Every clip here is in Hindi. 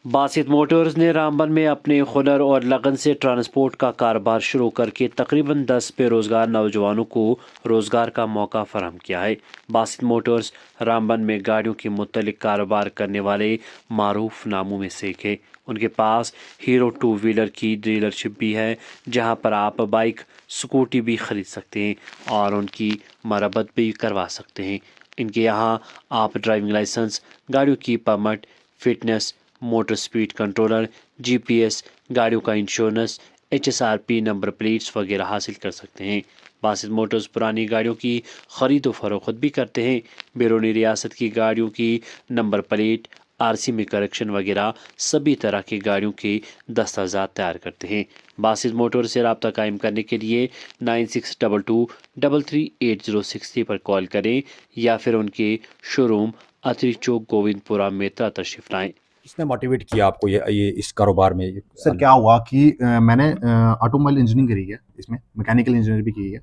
बासित मोटर्स ने रामबन में अपने हुनर और लगन से ट्रांसपोर्ट का कारोबार शुरू करके तकरीबन 10 बेरोजगार नौजवानों को रोजगार का मौका फराहम किया है। बासित मोटर्स रामबन में गाड़ियों के मुतल्लिक कारोबार करने वाले मारूफ नामों में से एक है। उनके पास हीरो 2 व्हीलर की डीलरशिप भी है, जहां पर आप बाइक स्कूटी भी खरीद सकते हैं और उनकी मरम्मत भी करवा सकते हैं। इनके यहाँ आप ड्राइविंग लाइसेंस, गाड़ियों की permit, fitness, motor speed controller, GPS, गाड़ियों का इंश्योरेंस, एचएसआरपी नंबर प्लेट्स वगैरह हासिल कर सकते हैं। बासित मोटर्स पुरानी गाड़ियों की खरीदो फरोख्त भी करते हैं। बैरूनी रियासत की गाड़ियों की नंबर प्लेट, आरसी में करेक्शन वगैरह सभी तरह की गाड़ियों के दस्तावेज़ात तैयार करते हैं। बासित मोटर से रब्ता कायम करने के लिए 9622338063 पर कॉल करें या फिर उनके शोरूम अतरी चौक गोविंदपुरा मेत्रा तशरीफ लाएं। किसने मोटिवेट किया आपको ये इस कारोबार में? सर क्या हुआ कि मैंने ऑटोमोबाइल इंजीनियरिंग करी है, इसमें मैकेनिकल इंजीनियरिंग भी की है।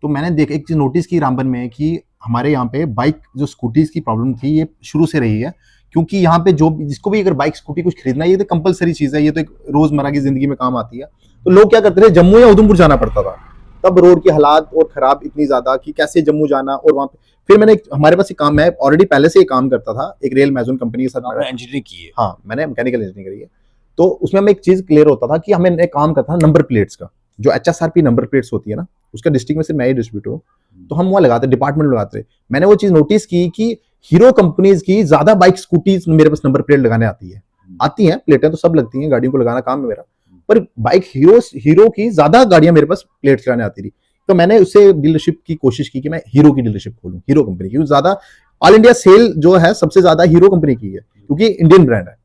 तो मैंने एक चीज़ नोटिस की रामबन में कि हमारे यहाँ पे बाइक जो स्कूटीज़ की प्रॉब्लम थी ये शुरू से रही है, क्योंकि यहाँ पे जो जिसको भी अगर बाइक स्कूटी कुछ खरीदना है ये तो कंपलसरी चीज़ है, ये तो एक रोज़मर्रा की ज़िंदगी में काम आती है। तो लोग क्या करते थे, जम्मू या उधमपुर जाना पड़ता था, तब रोड की हालात और ख़राब इतनी ज़्यादा कि कैसे जम्मू जाना। और वहाँ पे फिर मैंने हमारे पास एक काम, मैं ऑलरेडी पहले से ये काम करता था एक रेल मैजून कंपनी के साथ इंजीनियरिंग की है। हाँ, मैंने मैकेनिकल इंजीनियरिंग करी है। तो उसमें हमें एक चीज़ क्लियर होता था कि हमें एक काम करता था नंबर प्लेट्स का, जो एचएसआरपी नंबर प्लेट्स होती है ना, उसका डिस्ट्रिक्ट में सिर्फ मैं ही डिस्ट्रीब्यूटर हूँ, तो हम वहाँ लगाते, डिपार्टमेंट लगाते। मैंने वो चीज़ नोटिस की कि हीरो कंपनीज की ज्यादा बाइक स्कूटीज मेरे पास नंबर प्लेट लगाने आती हैं, प्लेटें तो सब लगती हैं, गाड़ियों को लगाना काम है मेरा, पर बाइक हीरो की ज्यादा गाड़ियां मेरे पास प्लेट्स लगाने आती थी। तो मैंने उससे डीलरशिप की कोशिश की कि मैं हीरो की डीलरशिप खोलूं, हीरो कंपनी की। ज्यादा ऑल इंडिया सेल जो है सबसे ज्यादा हीरो कंपनी की है, क्योंकि इंडियन ब्रांड है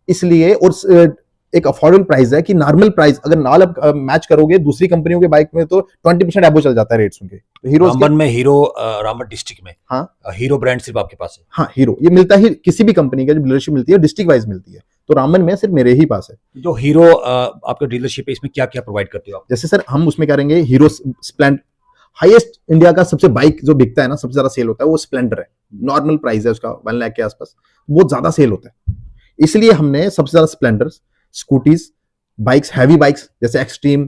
इसलिए। और एक अफोर्डेबल प्राइस है कि नॉर्मल प्राइस अगर नाल मैच करोगे दूसरी कंपनियों के बाइक में तो 20% एबो चल जाता है रेट्स उनके। तो हीरो रामबन में, हीरो रामबन डिस्ट्रिक्ट में, हाँ, हीरो ब्रांड सिर्फ आपके पास है? हाँ, हीरो ये मिलता है, किसी भी कंपनी का जो डीलरशिप मिलती है डिस्ट्रिक्ट वाइज मिलती है, तो रामबन में सिर्फ मेरे ही पास है। जो हीरो आपका डीलरशिप है, इसमें क्या क्या प्रोवाइड करते हो आप? जैसे सर हम उसमें करेंगे हीरो स्प्लेंडर, हाईएस्ट इंडिया का सबसे बाइक जो बिकता है ना, सबसे ज्यादा सेल होता है वो स्प्लेंडर है। नॉर्मल प्राइस है उसका 1 लाख के आसपास, बहुत ज्यादा सेल होता है, इसलिए हमने सबसे ज्यादा Splendor, scooties, bikes, heavy bikes जैसे एक्सट्रीम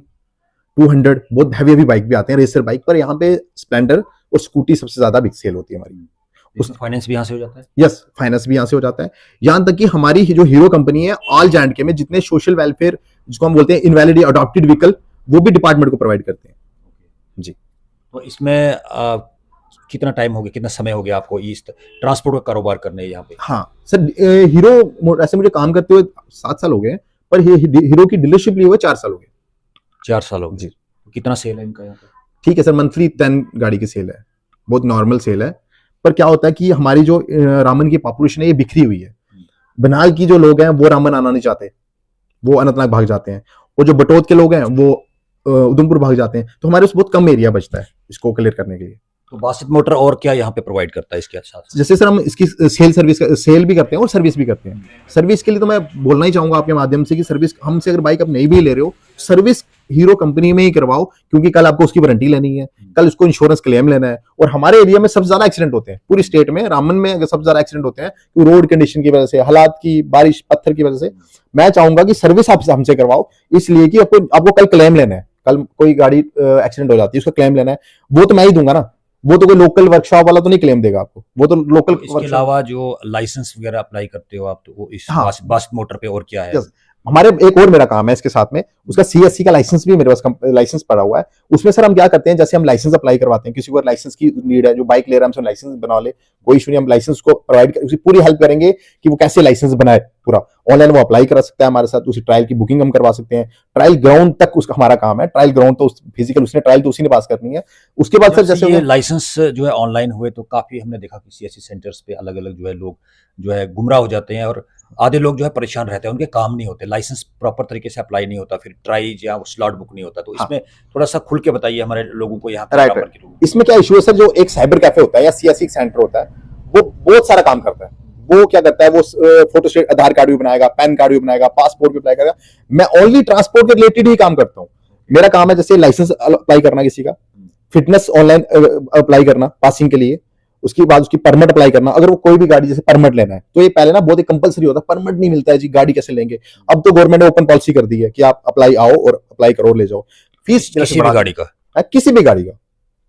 200, बहुत हैवी बाइक भी आते हैं रेसर बाइक, पर यहाँ पे स्प्लेंडर और स्कूटी सबसे ज्यादा बिग सेल होती है हमारी। उसमें फाइनेंस भी यहाँ से हो जाता है? यस, फाइनेंस भी यहाँ से हो जाता है। यहाँ तक कि हमारी जो हीरो कंपनी है ऑल J&K में जितने सोशल वेलफेयर, जिसको हम बोलते हैं इनवैलिड अडॉप्टेड व्हीकल, वो भी डिपार्टमेंट को प्रोवाइड करते हैं जी। तो इसमें कितना टाइम हो गया, कितना समय हो गया आपको इस ट्रांसपोर्ट का कारोबार करने यहाँ पे? हाँ सर, हीरो ऐसे मुझे काम करते हुए 7 साल हो गए, पर हीरो की डीलरशिप लिए हुए 4 साल हो गए। 4 साल हो गए जी। कितना सेल है इनका यहाँ पे? ठीक है सर, मंथली 10 गाड़ी की सेल है, बहुत नॉर्मल सेल है। पर क्या होता है कि हमारी जो रामबन की पॉपुलेशन है ये बिखरी हुई है। बनाल की जो लोग हैं वो रामबन आना नहीं चाहते, वो अनंतनाग भाग जाते हैं, और जो बटोत के लोग हैं वो उधमपुर भाग जाते हैं, तो हमारे पास बहुत कम एरिया बचता है इसको क्लियर करने के लिए। तो बासित मोटर और क्या यहाँ पे प्रोवाइड करता है इसके साथ? जैसे सर हम इसकी सेल भी करते हैं और सर्विस भी करते हैं। सर्विस के लिए तो मैं बोलना ही चाहूंगा आपके माध्यम से कि सर्विस हमसे अगर बाइक आप नहीं भी ले रहे हो, सर्विस हीरो कंपनी में ही करवाओ, क्योंकि कल आपको उसकी वारंटी लेनी है, कल उसको इंश्योरेंस क्लेम लेना है। और हमारे एरिया में सबसे ज्यादा एक्सीडेंट होते हैं पूरी स्टेट में, रामबन में सबसे ज्यादा एक्सीडेंट होते हैं रोड कंडीशन की वजह से, हालात की, बारिश पत्थर की वजह से। मैं चाहूंगा कि सर्विस आप हमसे करवाओ, इसलिए कि आपको कल क्लेम लेना है, कल कोई गाड़ी एक्सीडेंट हो जाती है उसका क्लेम लेना है, वो तो मैं ही दूंगा ना, वो तो कोई लोकल वर्कशॉप वाला तो नहीं क्लेम देगा आपको, वो तो लोकल। इसके अलावा जो लाइसेंस वगैरह अप्लाई करते हो आप, तो वो इस बासित मोटर पे और क्या है? हमारे एक और मेरा काम है इसके साथ में, उसका CSC का लाइसेंस भी मेरे पास लाइसेंस पड़ा हुआ है। उसमें सर हम क्या करते हैं, जैसे हम लाइसेंस अप्लाई करवाते हैं, किसी को लाइसेंस की नीड है, जो बाइक ले रहा है हमसे लाइसेंस बना ले, कोई इशू नहीं, हम लाइसेंस को प्रोवाइड उसकी पूरी हेल्प करेंगे कि वो कैसे लाइसेंस बनाए। पूरा ऑनलाइन वो अप्लाई करा सकता है हमारे साथ, उसी ट्रायल की बुकिंग हम करवा सकते हैं, ट्रायल ग्राउंड तक उसका हमारा काम है। ट्रायल ग्राउंड तो फिजिकल उसने ट्रायल तो उसी ने पास करनी है। उसके बाद सर जैसे ये लाइसेंस जो है ऑनलाइन हुए तो काफी हमने देखा कि CSC सेंटर्स पे अलग अलग जो है लोग जो है गुमराह हो जाते हैं, और आधे लोग जो है परेशान रहते हैं, उनके काम नहीं होते, लाइसेंस प्रॉपर तरीके से अप्लाई नहीं होता, फिर ट्राई या स्लॉट बुक नहीं होता। तो इसमें थोड़ा सा खुल के बताइए हमारे लोगों को यहाँ राइट। इसमें क्या इशू है सर, जो एक साइबर कैफे होता है या CSC सेंटर होता है, वो बहुत सारा काम करता है। वो क्या करता है, वो फोटो स्टेट, आधार कार्ड भी बनाएगा, पैन कार्ड भी बनाएगा, पासपोर्ट भी अप्लाई करेगा। मैं ओनली ट्रांसपोर्ट के रिलेटेड ही काम करता हूँ। मेरा काम है जैसे लाइसेंस अप्लाई करना किसी का, फिटनेस ऑनलाइन अप्लाई करना पासिंग के लिए, उसके बाद उसकी परमिट अप्लाई करना। अगर वो कोई भी गाड़ी जैसे परमिट लेना है तो ये पहले ना बहुत ही कंपलसरी होता है, परमिट नहीं मिलता है जी, गाड़ी कैसे लेंगे। अब तो गवर्नमेंट ने ओपन पॉलिसी कर दी है कि आप अप्लाई आओ और अप्लाई करो और ले जाओ। फीस किसी भी गाड़ी का, किसी भी गाड़ी का,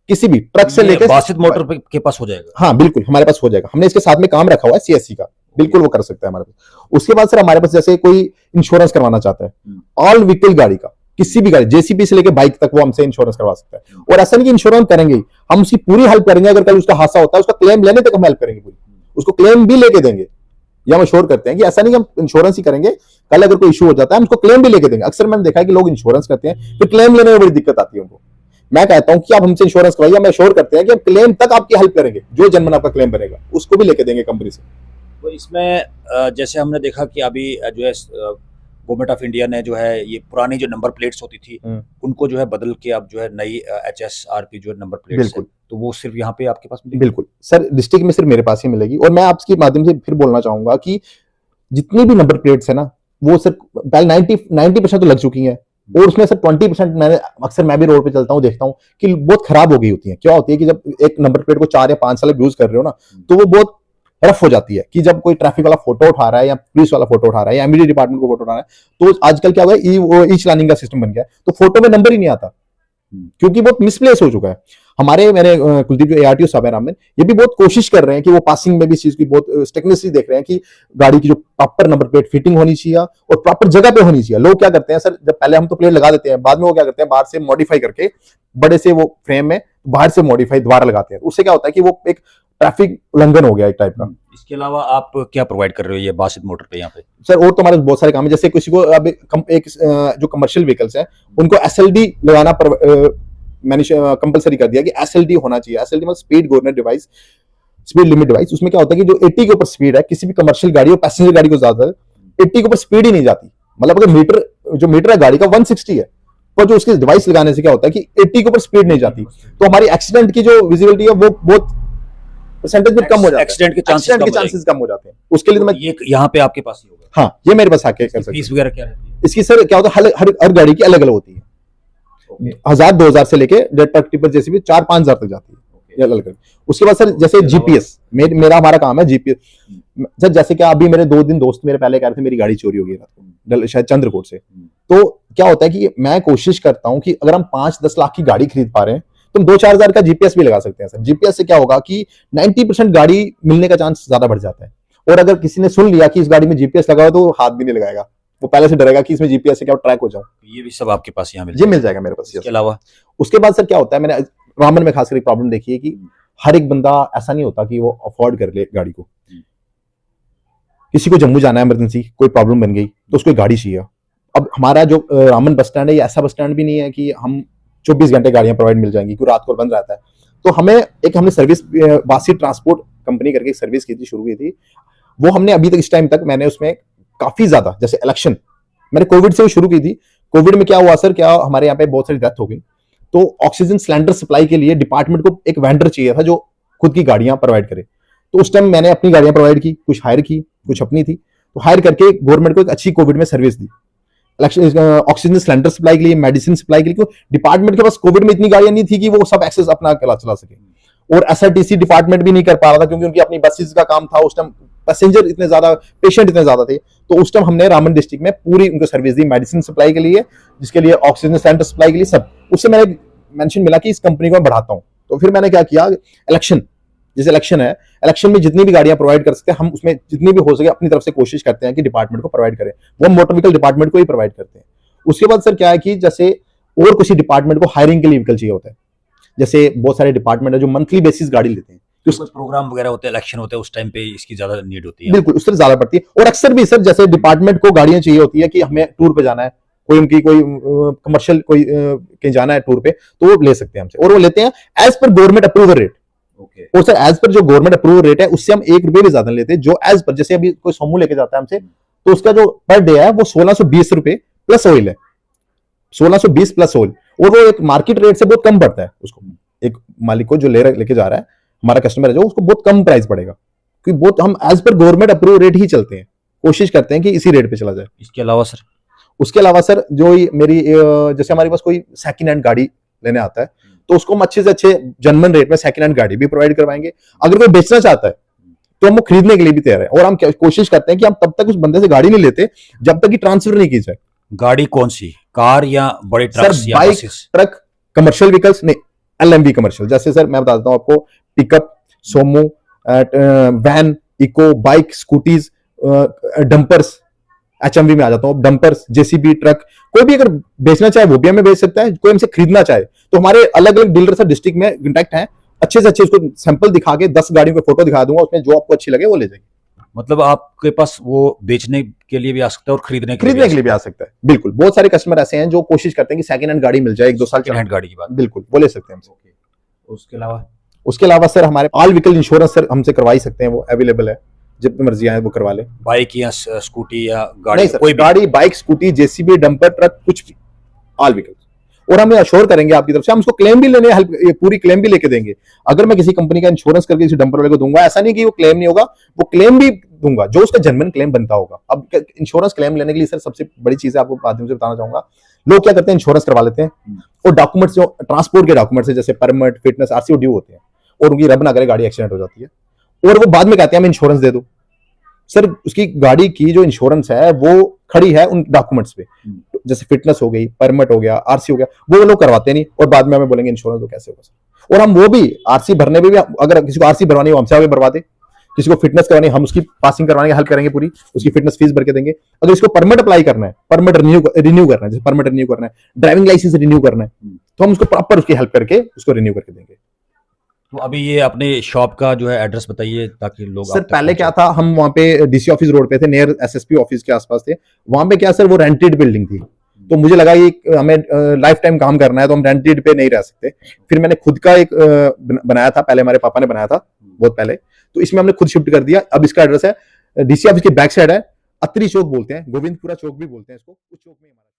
किसी भी ट्रक से लेकर बासित मोटर के पास हो जाएगा। हाँ बिल्कुल हमारे पास हो जाएगा, हमने इसके साथ में काम रखा हुआ है सीएससी का, बिल्कुल वो कर सकता है हमारे पास। उसके बाद सर हमारे पास जैसे कोई इंश्योरेंस करवाना चाहता है, ऑल व्हीकल गाड़ी का, किसी भी गाड़ी जेसीबी से लेकर बाइक तक वो हमसे इंश्योरेंस करवा सकता है। और ऐसा नहीं कि इंश्योरेंस करेंगे ही, हम उसकी पूरी हेल्प करेंगे। अगर कल उसका हादसा होता है उसका क्लेम लेने तक हम हेल्प करेंगे, पूरी उसको क्लेम भी लेके देंगे। या हम श्योर करते हैं कि ऐसा नहीं कि हम इंश्योरेंस ही करेंगे, कल अगर कोई इशू हो जाता है हम उसको क्लेम भी लेके देंगे। अक्सर मैंने देखा है कि लोग इंश्योरेंस करते हैं फिर क्लेम लेने में बड़ी दिक्कत आती है उनको। मैं कहता हूं कि आप हमसे इंश्योरेंस करवाइए, हम श्योर करते हैं कि हम क्लेम तक आपकी हेल्प करेंगे, जो जनमन आपका क्लेम बनेगा उसको भी लेके देंगे कंपनी से। तो इसमें जैसे हमने देखा कि अभी जो है गवर्नमेंट ऑफ इंडिया ने जो है ये पुरानी जो नंबर प्लेट्स होती थी उनको जो है बदल के अब जो है नई HSRP जो नंबर प्लेट्स है, तो वो सिर्फ यहाँ पे आपके पास मिलेगी? बिल्कुल सर, डिस्ट्रिक्ट में सिर्फ मेरे पास ही मिलेगी। और मैं आपके माध्यम से फिर बोलना चाहूंगा कि जितनी भी नंबर प्लेट्स है ना वो सर पहले 90% तो लग चुकी हैं, और उसमें सर 20% मैंने अक्सर मैं भी रोड पे चलता हूँ देखता हूँ कि बहुत खराब हो गई होती है। क्या होती है कि जब एक नंबर प्लेट को 4 या 5 साल यूज कर रहे हो ना तो वो बहुत रफ हो जाती है, कि जब कोई ट्रैफिक वाला फोटो उठा रहा है या पुलिस वाला फोटो उठा रहा है या एमईडी डिपार्टमेंट को फोटो उठा रहा है, तो आजकल क्या हुआ है ई चलानिंग का सिस्टम बन गया है, तो फोटो में नंबर ही नहीं आता क्योंकि बहुत मिसप्लेस हो चुका है। हमारे मेरे कुलदीप जो ARTO साहब है रामन, ये भी बहुत कोशिश कर रहे हैं कि वो पासिंग में भी इस चीज की बहुत टेक्निकली देख रहे हैं कि गाड़ी की जो प्रॉपर नंबर प्लेट फिटिंग होनी चाहिए और प्रॉपर जगह पे होनी चाहिए। लोग क्या करते हैं सर, जब पहले हम तो प्लेट लगा देते हैं, बाद में वो क्या करते हैं बाहर से मॉडिफाई करके बड़े से वो फ्रेम में बाहर से मॉडिफाई दोबारा लगाते हैं। उससे क्या होता है कि वो एक ट्रैफिक उल्लंघन हो गया एक टाइप का। इसके अलावा आप क्या प्रोवाइड कर रहे हो ये बासित मोटर पे यहाँ पे? सर और तो हमारे बहुत सारे काम है, जैसे किसी को अब एक जो कमर्शियल व्हीकल्स है उनको SLD लगाना मैंने कंपलसरी कर दिया कि SLD होना चाहिए। SLD मतलब speed governor device, speed limit device. उसमें क्या होता है कि जो 80 के ऊपर स्पीड है किसी भी कमर्शियल गाड़ी और पैसेंजर गाड़ी को ज्यादा 80 के ऊपर स्पीड ही नहीं जाती। मतलब अगर मीटर है गाड़ी का 160 है, पर जो उसके डिवाइस लगाने से क्या होता है कि 80 के ऊपर स्पीड नहीं जाती, तो हमारी एक्सीडेंट की जो विजिबिलिटी है वो बहुत परसेंटेज में कम हो जाता है, एक्सीडेंट के चांसेस कम हो जाते हैं। उसके लिए तो मैं ये यहाँ पे आपके पास ही होगा? हाँ, ये मेरे पास आके कर सकते हैं। फीस वगैरह क्या रहती है इसकी? सर क्या होता है हर गाड़ी की अलग अलग होती है, 1000-2000 से लेके डेड ट्रक टिपर जैसे भी 4-5 हजार तक जाती है अलग। उसके बाद सर जैसे GPS, मेरा हमारा काम है GPS सर। जैसे क्या अभी मेरे 2 दिन दोस्त मेरे पहले कह रहे थे मेरी गाड़ी चोरी हो गई रात को शायद चंद्रकोट से, तो क्या होता है कि मैं कोशिश करता हूं कि अगर हम 5-10 लाख की गाड़ी खरीद पा रहे हैं तो हम 2-4 हजार का GPS भी लगा सकते हैं सर। GPS से क्या होगा कि 90% गाड़ी मिलने का चांस ज्यादा बढ़ जाता है। और अगर किसी ने सुन लिया कि इस गाड़ी में GPS लगा हो तो हाथ भी नहीं लगाएगा, वो पहले से डरेगा कि इसमें GPS से क्या ट्रैक हो जाऊं। ये भी सब आपके पास यहाँ मिल जाएगा मेरे पास। इसके अलावा उसके बाद सर क्या होता है, मैंने रामन में खासकर प्रॉब्लम देखी है कि हर एक बंदा ऐसा नहीं होता कि वो अफोर्ड कर ले गाड़ी को। किसी को जम्मू जाना है इमरजेंसी, कोई प्रॉब्लम बन गई तो उसको गाड़ी चाहिए। अब हमारा जो रामन बस स्टैंड है ये ऐसा बस स्टैंड भी नहीं है कि हम 24 घंटे गाड़ियां प्रोवाइड मिल जाएंगी, क्योंकि रात को बंद रहता है। तो हमने सर्विस बासित ट्रांसपोर्ट कंपनी करके एक सर्विस की थी, शुरू की थी। वो हमने अभी तक इस टाइम तक मैंने उसमें काफी ज्यादा, जैसे इलेक्शन मैंने कोविड से शुरू की थी। कोविड में क्या हुआ सर, क्या हमारे यहाँ पे बहुत सारी डेथ हो गई, तो ऑक्सीजन सिलेंडर सप्लाई के लिए डिपार्टमेंट को एक वेंडर चाहिए था जो खुद की गाड़ियां प्रोवाइड करे। तो उस टाइम मैंने अपनी गाड़ियां प्रोवाइड की, कुछ हायर की, कुछ अपनी थी। तो हायर करके गवर्नमेंट को एक अच्छी कोविड में सर्विस दी, ऑक्सीजन सिलेंडर सप्लाई के लिए, मेडिसिन सप्लाई के लिए। डिपार्टमेंट के पास कोविड में इतनी गाड़ियां नहीं थी कि वो सब एक्सेस अपना चला सके। और SRTC डिपार्टमेंट भी नहीं कर पा रहा था क्योंकि उनकी अपनी बसेस का काम था। उस टाइम पैसेंजर इतने ज्यादा, पेशेंट इतने ज्यादा थे, तो उस टाइम हमने रामन डिस्ट्रिक्ट में पूरी उनको सर्विस दी, मेडिसिन सप्लाई के लिए, जिसके लिए ऑक्सीजन सिलेंडर सप्लाई के लिए सब। उससे मैंने मेंशन मिला कि इस कंपनी को मैं बढ़ाता हूं। तो फिर मैंने क्या किया, इलेक्शन जैसे इलेक्शन है, इलेक्शन में जितनी भी गाड़ियां प्रोवाइड कर सकते हैं हम उसमें जितनी भी हो सके अपनी तरफ से कोशिश करते हैं कि डिपार्टमेंट को प्रोवाइड करें। वो मोटर व्हीकल डिपार्टमेंट को ही प्रोवाइड करते हैं। उसके बाद सर क्या है कि जैसे और किसी डिपार्टमेंट को हायरिंग के लिए व्हीकल चाहिए होता है, जैसे बहुत सारे डिपार्टमेंट है जो मंथली बेसिस गाड़ी लेते हैं, कुछ प्रोग्राम वगैरह होते हैं, इलेक्शन होते हैं, उस टाइम पे इसकी ज्यादा नीड होती है। बिल्कुल, उससे ज्यादा पड़ती है। और अक्सर भी सर जैसे डिपार्टमेंट को गाड़ियां चाहिए होती है कि हमें टूर पे जाना है, कोई उनकी कोई कमर्शियल कोई कहीं जाना है टूर पे, तो वो ले सकते हैं हमसे, और वो लेते हैं as per government approval rate. और सर एज पर जो गवर्नमेंट अप्रूवल रेट है उससे हम 1 रुपए भी ज्यादा लेते हैं। जो एज पर, जैसे अभी कोई सोमू लेके जाता है हमसे, तो उसका जो पर डे है वो 1620 रुपए प्लस ऑयल है, 1620 प्लस ऑयल। और वो एक मार्केट रेट से बहुत कम पड़ता है उसको, एक मालिक को जो लेके जा रहा है, हमारा कस्टमर है जो, उसको बहुत कम प्राइस पड़ेगा, क्योंकि बहुत हम as per government approve rate ही चलते हैं, कोशिश करते हैं कि इसी रेट पे चला जाए। इसके अलावा सर उसके अलावा सर जो मेरी जैसे हमारे पास कोई सेकंड हैंड गाड़ी लेने आता है तो उसको हम अच्छे से अच्छे जनरल रेट में सेकंड हैंड गाड़ी भी प्रोवाइड करवाएंगे। अगर कोई बेचना चाहता है तो हम वो खरीदने के लिए भी तैयार है, और हम कोशिश करते हैं कि हम तब तक उस बंदे से गाड़ी नहीं लेते जब तक कि ट्रांसफर नहीं की जाए। गाड़ी कौन सी, कार या बड़े ट्रक्स या bike, buses? Truck, commercial vehicles नहीं, एलएमवी कमर्शियल। जैसे सर मैं बता देता हूँ आपको, pickup, Sumo, van, Eeco, bike, scooties, dumpers, HMV में आ जाता हूँ, डंपर्स, जेसीबी, ट्रक, कोई भी अगर बेचना चाहे वो भी हमें बेच सकता है, कोई हमसे खरीदना चाहे तो हमारे अलग अलग डीलर सर डिस्ट्रिक्ट में कॉन्टैक्ट है। अच्छे से अच्छे उसको सैंपल दिखा के 10 गाड़ियों को फोटो दिखा दूंगा, उसमें जो आपको अच्छी लगे वो ले जाएंगे। मतलब आपके पास वो बेचने के लिए भी आ सकता है और खरीदने के लिए भी आ सकता है। बिल्कुल, बहुत सारे कस्टमर ऐसे हैं जो कोशिश करते हैं कि सेकंड हैंड गाड़ी मिल जाए, 1-2 साल सेकंड हैंड गाड़ी की बात, बिल्कुल वो ले सकते हैं हमसे। उसके अलावा सर हमारे ऑल व्हीकल इंश्योरेंस सर हमसे करवा ही सकते हैं, वो अवेलेबल है, जितनी मर्जी आए वो करवा ले। बाइक या स्कूटी या गाड़ी? नहीं सर, कोई भी गाड़ी, bike, scooty, JCB, dumper, truck, कुछ भी, ऑल व्हीकल। और हम अश्योर करेंगे आपकी तरफ से, हम उसको क्लेम भी लेने हेल्प, पूरी क्लेम भी लेके देंगे। अगर मैं किसी कंपनी का इंश्योरेंस करके किसी डंपर वाले को दूंगा, ऐसा नहीं कि वो क्लेम नहीं होगा, वो क्लेम भी दूंगा जो उसका जेन्युइन क्लेम बनता होगा। अब इंश्योरेंस क्लेम लेने के लिए सर सबसे बड़ी चीज है, आपको माध्यम से बताना चाहूंगा, लोग क्या करते हैं, इंश्योरेंस करवा लेते हैं और डॉक्यूमेंट्स जो ट्रांसपोर्ट के डॉक्यूमेंट्स है, जैसे परमिट, फिटनेस, आरसी ड्यू होते हैं, और उनकी रब ना करे गाड़ी एक्सीडेंट हो जाती है, और वो बाद में कहते हैं हमें इंश्योरेंस दे दो। सर उसकी गाड़ी की जो इंश्योरेंस है वो खड़ी है उन डॉक्यूमेंट्स पे, जैसे फिटनेस हो गई, परमिट हो गया, आरसी हो गया, वो लोग करवाते नहीं, और बाद में हमें बोलेंगे इंश्योरेंस तो कैसे होगा सर। और हम वो भी आरसी भरने में भी, अगर किसी को आरसी भरवानी हो हमसे आगे भरवा दे, किसी को फिटनेस करवानी हम उसकी पासिंग करवाने की हेल्प करेंगे, पूरी उसकी फिटनेस फीस भर के देंगे। अगर इसको परमिट अप्लाई करना है, परमिट रिन्यू करना है, जैसे परमिट रिन्यू करना है, ड्राइविंग लाइसेंस रिन्यू करना है, तो हम उसको प्रॉपर उसकी हेल्प करके उसको रिन्यू करके देंगे। तो अभी ये अपने शॉप का जो है एड्रेस बताइए ताकि लोग सर पहले क्या था, हम वहाँ पे डीसी ऑफिस रोड पे थे, नियर एसएसपी ऑफिस के आसपास थे। वहां पे क्या सर, वो रेंटेड बिल्डिंग थी, तो मुझे लगा ये हमें लाइफ टाइम काम करना है तो हम रेंटेड पे नहीं रह सकते। फिर मैंने खुद का एक बनाया था, पहले हमारे पापा ने बनाया था बहुत पहले, तो इसमें हमने खुद शिफ्ट कर दिया। अब इसका एड्रेस है डीसी ऑफिस के बैक साइड है, अत्री चौक बोलते हैं, गोविंदपुरा चौक भी बोलते हैं इसको, उस चौक में हमारा